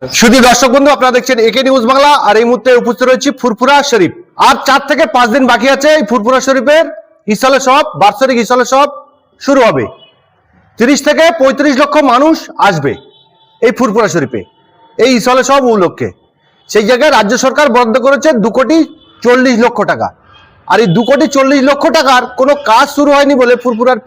শুধু দর্শক বন্ধু, আপনারা দেখছেন একে নিউজ বাংলা। আর এই মুহূর্তে উপস্থিত রয়েছে ফুরফুরা শরীফ। আর 4 থেকে 5 দিন বাকি আছে এই ফুরফুরা শরীফের ইসলে সব বার্ষিক ইসলে সব শুরু হবে। 30 থেকে 35 লক্ষ মানুষ আসবে এই ফুরফুরা শরীফে এই ইসলে সব উপলক্ষে। সেই জায়গায় রাজ্য সরকার বরাদ্দ করেছে 2,40 লক্ষ টাকা। আর এই 2,40 লক্ষ টাকার কোনো কাজ শুরু হয়নি বলে ফুরফুরার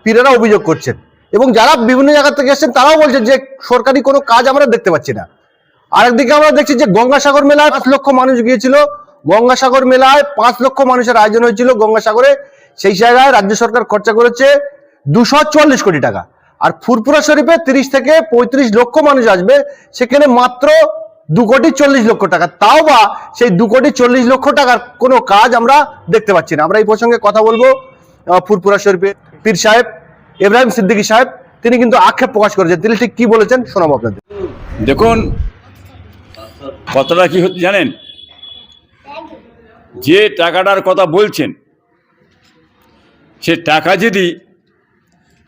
পীরেরা অভিযোগ করছেন। এবং যারা বিভিন্ন জায়গা থেকে এসেছেন তারাও বলছেন যে সরকারি কোনো কাজ আমরা দেখতে পাচ্ছি না। আরেকদিকে আমরা দেখছি যে গঙ্গাসাগর মেলায় 5 লক্ষ মানুষ গিয়েছিল। গঙ্গাসাগর মেলায় 5 লক্ষ মানুষের আয়োজন হয়েছিল গঙ্গাসাগরে। সেই জায়গায় রাজ্য সরকার খরচা করেছে 244 কোটি টাকা। আর ফুরফুরা শরীফে 30 থেকে 35 লক্ষ মানুষ আসবে, সেখানে মাত্র 2,40 লক্ষ টাকা। তাও বা সেই 2,40 লক্ষ টাকার কোনো কাজ আমরা দেখতে পাচ্ছি না। আমরা এই প্রসঙ্গে কথা বলবো ফুরফুরা শরীফের পীর সাহেব ইব্রাহিম সিদ্দিকী সাহেব। তিনি কিন্তু আক্ষেপ প্রকাশ করেছেন। তিনি ঠিক কি বলেছেন শোনাবো আপনাদের। দেখুন, কথাটা কি হচ্ছে জানেন, যে টাকাটার কথা বলছেন সে টাকা যদি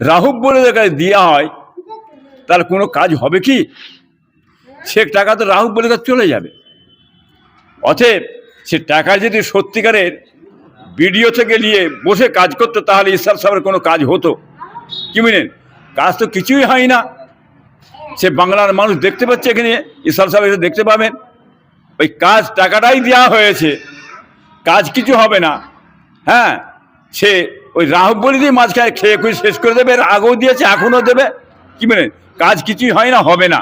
রাহুব বলে দেওয়া হয় তার কোনো কাজ হবে কি? সে টাকা তো রাহুব বলে চলে যাবে। অতএব সে টাকা যদি সত্যিকারের ভিডিও থেকে নিয়ে বসে কাজ করতো তাহলে ইসলাম সাহেবের কোনো কাজ হতো কি বুঝলেন? কাজ তো কিছুই হয় না। সে বাংলার মানুষ দেখতে পাচ্ছে, এখানে ইসলাম সাহেব এসে দেখতে পাবেন। ওই কাজ টাকাটাই দেওয়া হয়েছে, কাজ কিছু হবে না। হ্যাঁ, সে ওই রাহুব বলি দিয়ে মাঝখানে খেয়ে খুঁজে শেষ করে দেবে। এর আগেও দিয়েছে, এখনও দেবে। কি বলেন? কাজ কিছুই হয় না, হবে না।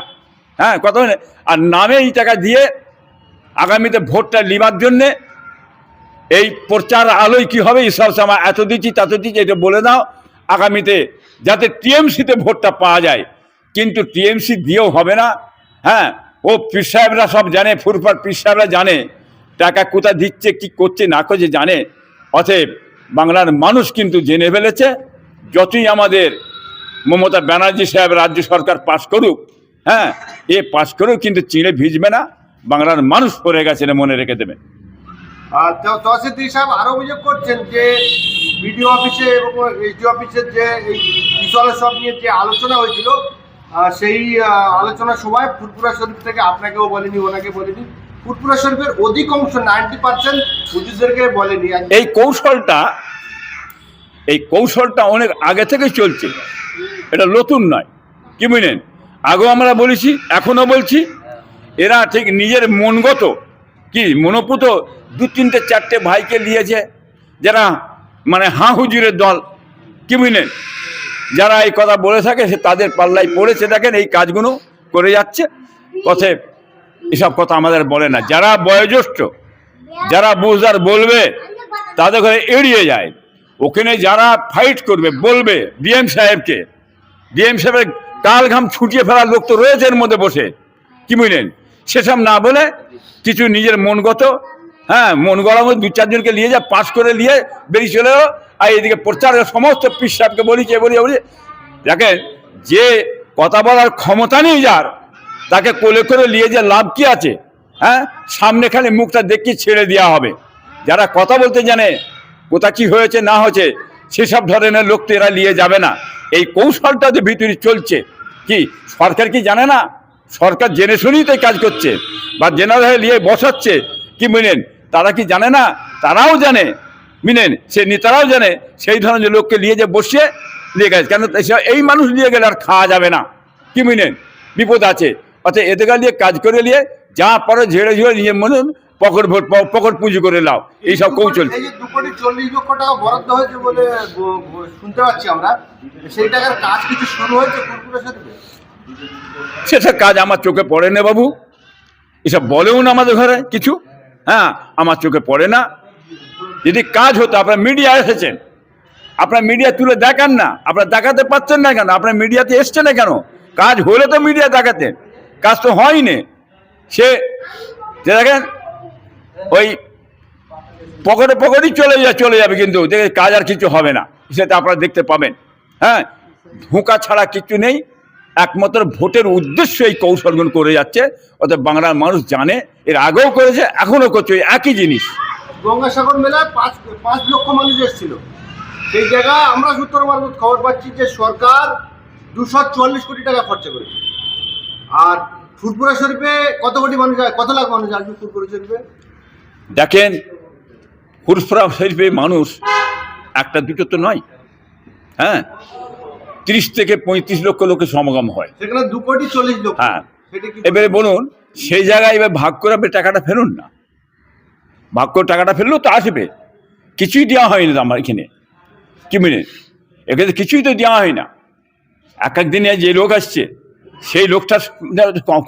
হ্যাঁ, কথা বলে আর নামে এই টাকা দিয়ে আগামীতে ভোটটা নেবার জন্যে এই প্রচার আলোয় কি হবে, ইসলাম সাহেব এত দিচ্ছি তত দিচ্ছি, এটা বলে দাও আগামীতে যাতে টিএমসিতে ভোটটা পাওয়া যায়। কিন্তু টিএমসি দিয়েও হবে না। হ্যাঁ, ও পীর সাহেবরা সব জানে, ফুরফুরার পীর সাহেবরা জানে টাকা কোথায় দিচ্ছে, কি করছে না করছে জানে। অতএব বাংলার মানুষ কিন্তু জেনে ফেলেছে। যতই আমাদের মমতা ব্যানার্জি সাহেব রাজ্য সরকার পাশ করুক, হ্যাঁ, এ পাশ করেও কিন্তু চিড়ে ভিজবে না। বাংলার মানুষ পড়ে গেছে, মনে রেখে দেবে। তহসিলদার সাহেব আরো অভিযোগ করছেন যে বিডিও অফিসে এবং এসডিও অফিসের যে এই ইসলে সব নিয়ে যে আলোচনা হয়েছিল, সেই আলোচনার সময় ফুরফুরা শরীফ থেকে আপনাকেও বলেনি, ওনাকে বলেনি। ফুরফুরা শরীফের অধিক অংশ 90% হুজুরদেরকে বলেনি। এই কৌশলটা অনেক আগে থেকে চলছে, এটা নতুন নয় কি বুঝলেন? আগেও আমরা বলেছি, এখনো বলছি। এরা ঠিক নিজের মনগত কি মনোপুত 2-3-4 ভাইকে নিয়েছে, যারা মানে হাঁ হুজুরের দল কি বুঝলেন, যারা এই কথা বলে থাকে সে তাদের পাল্লায় পড়েছে। দেখেন এই কাজগুলো করে যাচ্ছে। কথা এসব কথা আমাদের বলে না। যারা বয়োজ্যেষ্ঠ, যারা বুঝদার বলবে তাদের ঘরে এড়িয়ে যায়। ওখানে যারা ফাইট করবে বলবে ডিএম সাহেবকে, ডিএম সাহেবের কাল ঘাম ছুটিয়ে ফেলার লোক তো রয়েছে এর মধ্যে বসে কি বুঝলেন, সেসব না বলে কিছু নিজের মনগত, হ্যাঁ, মন গড়ার মধ্যে 2-4 জনকে নিয়ে যা পাস করে নিয়ে বেরিয়ে চলে এলো। আর এদিকে প্রচারের সমস্ত পীর সাহেবকে বলি দেখেন, যে কথা বলার ক্ষমতা নেই যার, তাকে কোলে করে নিয়ে যে লাভ কি আছে? হ্যাঁ, সামনে খালি মুখটা দেখি ছেড়ে দেওয়া হবে। যারা কথা বলতে জানে, কোথা কি হয়েছে না হয়েছে সেসব ধরনের লোক তো এরা নিয়ে যাবে না। এই কৌশলটা যে ভিতরে চলছে, কি সরকার কি জানে না? সরকার জেনে শুনেই তো কাজ করছে, বা জেনারেল নিয়ে বসাচ্ছে কি বুঝলেন। তারা কি জানে না? তারাও জানে বুঝলেন, সে নেতারাও জানে সেই ধরনের লোককে নিয়ে যে বসিয়ে নিয়ে গেছে। কেন এই মানুষ নিয়ে গেলে আর খাওয়া যাবে না কি বুঝলেন, বিপদ আছে। অর্থাৎ এদের নিয়ে কাজ করে নিয়ে যা পারো ঝেড়ে নিয়ে মনে পকড় পুঁজি করে লাও, এইসব কৌশল। এই যে 2,40 লক্ষ টাকা বরাদ্দ হয়েছে বলে শুনতে পাচ্ছি আমরা, সেই টাকার কাজ কিছু শুরু হয়েছে ফুরফুরা শরীফে? সেসব কাজ আমার চোখে পড়ে না বাবু, এসব বলেও না আমাদের ঘরে কিছু। হ্যাঁ, আমার চোখে পড়ে না। যদি কাজ হতো, আপনার মিডিয়া এসেছেন, আপনার মিডিয়া তুলে দেখান না, আপনারা দেখাতে পারছেন না কেন? আপনার মিডিয়াতে এসছে না কেন? কাজ হলে তো মিডিয়া দেখাতেন, কাজ তো হয়নি। সে দেখেন ওই পকেটই চলে যাবে, কিন্তু দেখে কাজ আর কিছু হবে না, সেটা আপনারা দেখতে পাবেন। হ্যাঁ, ধোঁকা ছাড়া কিছু নেই। একমাত্র ভোটের উদ্দেশ্য এই কৌশলগুলো করে যাচ্ছে। অর্থাৎ বাংলার মানুষ জানে, এর আগেও করেছে, এখনো করছে একই জিনিস। গঙ্গাসাগর মেলায় 5 লক্ষ মানুষ এসেছিল। সেই জায়গায় আমরা সূত্র মারফত খবর পাচ্ছি যে সরকার 244 কোটি টাকা খরচা করেছে। আর ফুরফুরা শরীফে কত কোটি মানুষ যায়, কত লাখ মানুষ আসবে ফুরফুরা শরীফে? দেখেন, ফুরফুরা শরীফে মানুষ একটা দুটো তো নয়, হ্যাঁ, 30 থেকে 35 লক্ষ লোকের সমাগম হয়। সেখানে 2,40 লক্ষ। হ্যাঁ, সেটা কি এবারে বলুন, সেই জায়গায় এবার ভাগ করে আপনি টাকাটা ফেলুন না। ভাগ করে টাকাটা ফেললেও তো আসবে, কিছুই দেওয়া হয়নি তো আমার এখানে, কি মিনিট এখানে কিছুই তো দেওয়া হয় না। এক দিনে যে লোক আসছে সেই লোকটা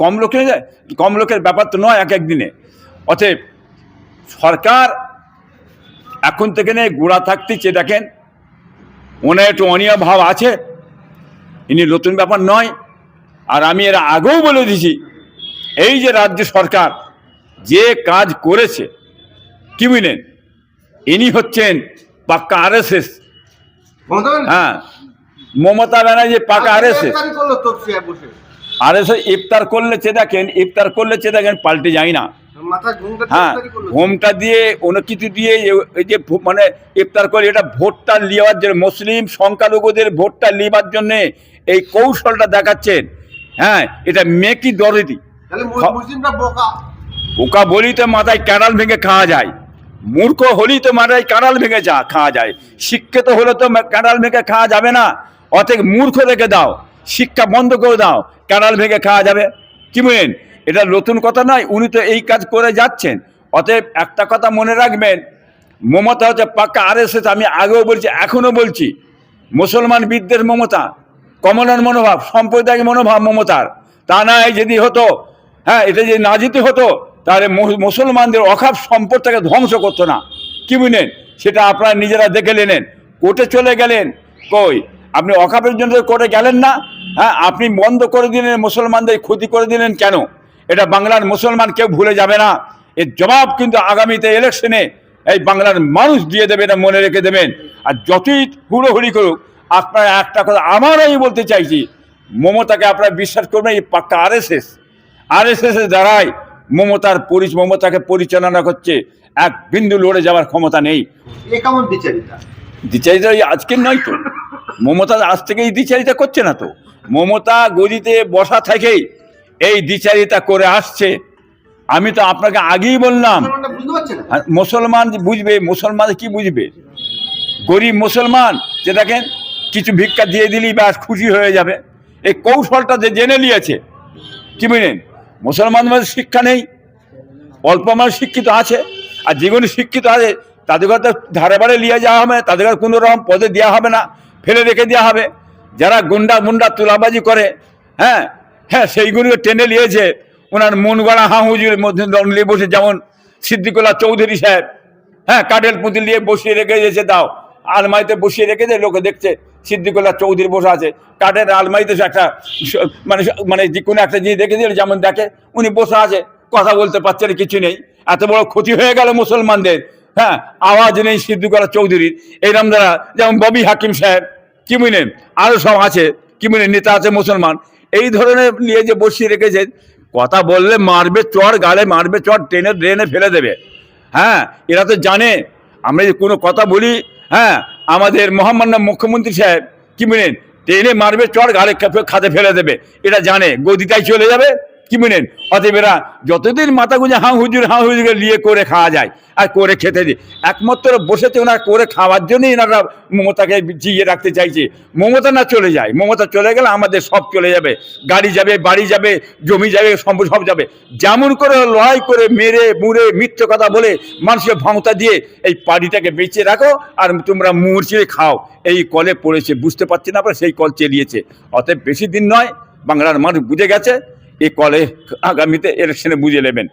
কম লোকে যায়, কম লোকের ব্যাপার তো নয় এক দিনে। অতএব সরকার এখন থেকে নেই গোড়া থাকতেছে। দেখেন, ওনার একটু অনীহা ভাব আছে, ইনি নতুন ব্যাপার নয়। আর আমি এর আগেও বলে দিছি, এই যে রাজ্য সরকার যে কাজ করেছে, কি বুঝলেন, ইনি হচ্ছেন পাক্কা RSS। হ্যাঁ, মমতা ব্যানার্জি পাকা RSS। RSS ইফতার করলেছে, দেখেন ইফতার করলেছে, দেখেন পাল্টে যায় না। হ্যাঁ, ঘোমটা দিয়ে অনেক কিছু দিয়ে এই যে মানে ইফতার করে, এটা ভোটটা নেওয়ার জন্য, মুসলিম সংখ্যালঘুদের ভোটটা নেওয়ার জন্য এই কৌশলটা দেখাচ্ছেন। হ্যাঁ, এটা মেকি দরদি বোকা বলি তো মাথায় ক্যাডাল ভেঙে খাওয়া যায়, মূর্খ হলি তো মাথায় ক্যাডাল ভেঙে খাওয়া যায়, শিক্ষিত হলে তো ক্যাডাল ভেঙে খাওয়া যাবে না। অতএব মূর্খ রেখে দাও, শিক্ষা বন্ধ করে দাও, ক্যাডাল ভেঙে খাওয়া যাবে, কি বলেন? এটা নতুন কথা নয়, উনি তো এই কাজ করে যাচ্ছেন। অতএব একটা কথা মনে রাখবেন, মমতা হচ্ছে পাক্কা RSS। আমি আগেও বলছি, এখনো বলছি, মুসলমান বিদ্বেষ মমতা, কমলার মনোভাব, সাম্প্রদায়িক মনোভাব মমতার। তা নয় যদি হতো, হ্যাঁ, এটা যদি না যেতে হতো, তাহলে মুসলমানদের অখাপ সম্পদটাকে ধ্বংস করতো না, কি বুঝলেন? সেটা আপনারা নিজেরা দেখে নেন। কোর্টে চলে গেলেন, কই আপনি অখাপের জন্য কোর্টে গেলেন না? হ্যাঁ, আপনি বন্ধ করে দিলেন, মুসলমানদের ক্ষতি করে দিলেন কেন? এটা বাংলার মুসলমান কেউ ভুলে যাবে না। এর জবাব কিন্তু আগামীতে ইলেকশনে এই বাংলার মানুষ দিয়ে দেবে, এটা মনে রেখে দেবেন। আর যতই হুড়োহুড়ি করুক, আপনারা একটা কথা আমারই বলতে চাইছি, মমতাকে আপনারা বিশ্বাস করবেন, এই পাক্কা RSS এর দ্বারাই মমতাকে পরিচালনা করছে। এক বিন্দু লড়ে যাওয়ার ক্ষমতা নেই। দ্বিচারিতা আজকের নয় তো, মমতা আজ থেকে এই দ্বিচারিতা করছে না তো। মমতা গদিতে বসা থেকেই এই দ্বিচারিতা করে আসছে। আমি তো আপনাকে আগেই বললাম, মুসলমান বুঝবে, মুসলমান কি বুঝবে? গরিব মুসলমান যে দেখেন কিছু ভিক্ষা দিয়ে দিলেই ব্যাস খুশি হয়ে যাবে। এই কৌশলটা যে জেনে নিয়েছে, কি বুঝলেন? মুসলমান শিক্ষা নেই, অল্প মানুষ শিক্ষিত আছে, আর যেগুলো শিক্ষিত আছে তাদের তো ধারে বাড়ে নিয়ে যাওয়া হবে, তাদের কোনো রকম পদে দেওয়া হবে না, ফেলে রেখে দেওয়া হবে। যারা গুন্ডা তোলাবাজি করে, হ্যাঁ হ্যাঁ, সেইগুলো টেনে নিয়েছে ওনার মন গড়া হাহুজুরের মধ্যে নিয়ে বসে, যেমন সিদ্দিকুল্লাহ চৌধুরী সাহেব, হ্যাঁ, কাঠের পুঁতি নিয়ে বসিয়ে রেখে দিয়েছে, তাও আলমারিতে বসিয়ে রেখে দেয়, লোকে দেখছে সিদ্দিকুল্লাহ চৌধুরী বসে আছে কাঠের আলমারিতে। একটা মানে যে কোনো একটা জিনিস দেখে দিল, যেমন দেখে উনি বসে আছে, কথা বলতে পারছে না, কিছু নেই। এত বড় ক্ষতি হয়ে গেল মুসলমানদের। হ্যাঁ, আওয়াজ নেই সিদ্দিকুল্লাহ চৌধুরীর। এইরকম দ্বারা যেমন ববি হাকিম সাহেব, কি বুঝলেন, আরো সব আছে, কি বুঝলেন, নেতা আছে মুসলমান, এই ধরনের নিয়ে যে বসিয়ে রেখেছে, কথা বললে মারবে চড়, গালে মারবে চড়, টেনে ড্রেনে ফেলে দেবে। হ্যাঁ, এরা তো জানে আমরা যে কোনো কথা বলি, হ্যাঁ, আমাদের মহামান্য মুখ্যমন্ত্রী সাহেব, কি বুঝলেন, টেনে মারবে চড়, গালে খাতে ফেলে দেবে, এটা জানে, গদিটাই চলে যাবে, কি বুঝলেন? অতএব এরা যতদিন মাথা গুঁজে হাঁ হুজুরকে নিয়ে করে খাওয়া যায় আর করে খেতে দিই, একমাত্র বসেছে ওনার করে খাওয়ার জন্যই এনারা মমতাকে জিয়ে রাখতে চাইছে। মমতা না চলে যায়, মমতা চলে গেলে আমাদের সব চলে যাবে, গাড়ি যাবে, বাড়ি যাবে, জমি যাবে, সম্পদ সব যাবে। যেমন করে লড়াই করে মেরে মুড়ে মিথ্যে কথা বলে মানুষকে ভাঙতা দিয়ে এই পার্টিটাকে বেঁচে রাখো, আর তোমরা মুড়ছিয়ে খাও, এই কলে পড়েছে, বুঝতে পারছি না, আপনারা সেই কল চালিয়েছে। অতএব বেশি দিন নয়, বাংলার মানুষ বুঝে গেছে, এই কলে আগামীতে ইলেকশনে বুঝে নেবেন।